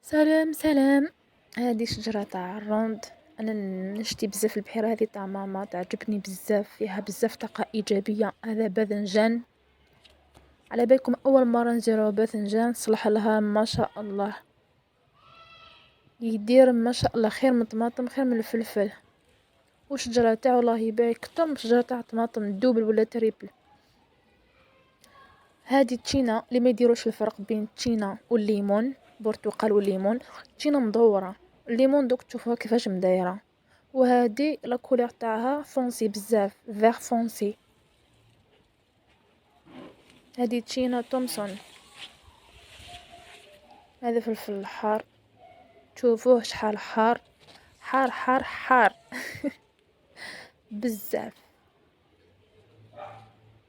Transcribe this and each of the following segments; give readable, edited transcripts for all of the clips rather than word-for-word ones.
سلام سلام. هذه شجرة تاع الروند. انا نشتي بزاف البحيرة هذه تاع ماما، تعجبني بزاف، فيها بزاف طاقة ايجابية. هذا باذنجان، على بالكم اول مرة نزرعو باذنجان صلح لها ما شاء الله، يدير ما شاء الله خير من الطماطم، خير من الفلفل. والشجرة تاعو الله يبارك كتر من شجرة تاع الطماطم، دوبل ولا تريبل. هذه التشينا اللي ما يديروش الفرق بين التشينا والليمون، برتقال والليمون. التشينا مدورة، الليمون دوك تشوفوها كيفاش مدايره. وهذه لا كولور تاعها فونسي بزاف، فيغ فونسي. هذه تشينا تومسون. هذا فلفل الحار، شوفوه شحال حار، حار حار حار بزاف.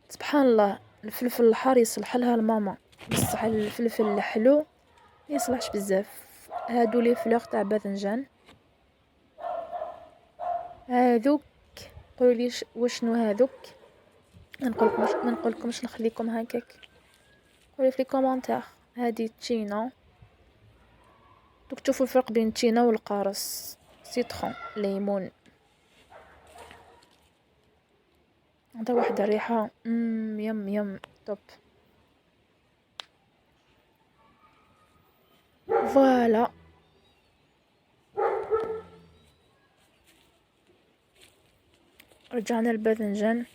سبحان الله، الفلفل الحار يصلح لها الماما، بصح الفلفل الحلو يصلحش بزاف. هادو لي فلوغ تاع باذنجان هذوك. قولوا لي وشنو هذوك. ما نقولكمش نخليكم هكاك، قولوا في كومونتير. هذه تشينا، دوك تشوفوا الفرق بين التشينا والقارص. سيترون، ليمون. عطا واحد الريحة يم يم توب. فوالا. رجعنا الباذنجان،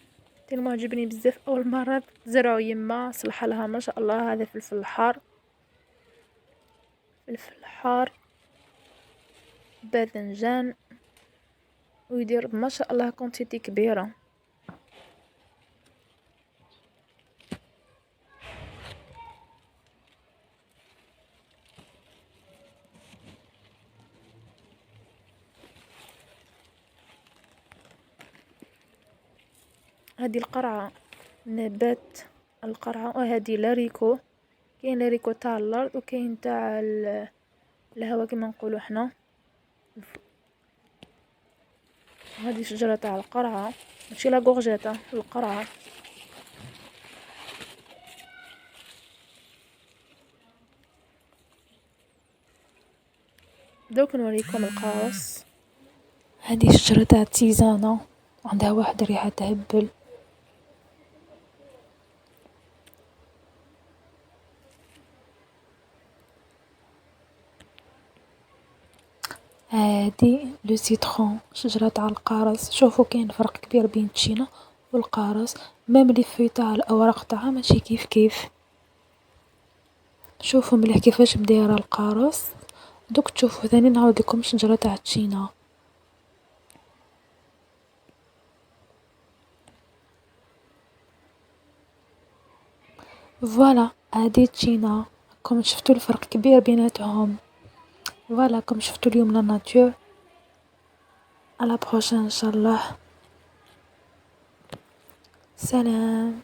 تلمو عجبني بزاف. اول مرة زرعو يما صلح لها ما شاء الله. هذا فلفل حار، فلفل حار، باذنجان، ويدير ما شاء الله كونتيتي كبيرة. هذه القرعة، نبات القرعة. وهذه لاريكو، كاين لاريكو تاع الارض وكاين تاع الهوا كما نقولوا حنا. هذه شجرة تاع القرعة، ماشي لا غورجيتا، القرعة. دوك نوريكم القارص. هذه شجرة تاع التيزانة، عندها واحد ريحة تهبل. هذه لو سيترون، شجرة تاع القارص. شوفوا كاين فرق كبير بين التشينا والقارص، ميم لي في تاع الاوراق تاعها ماشي كيف كيف. شوفوا مليح كيفاش مدايره القارص. دوك تشوفوا ثاني نعاود لكم شجرة تاع التشينا. فوالا، هذه تشينا. كم شفتوا الفرق كبير بيناتهم. فوالا، كم شفتوا اليوم لا ناتور. على بروشين ان شاء الله. سلام.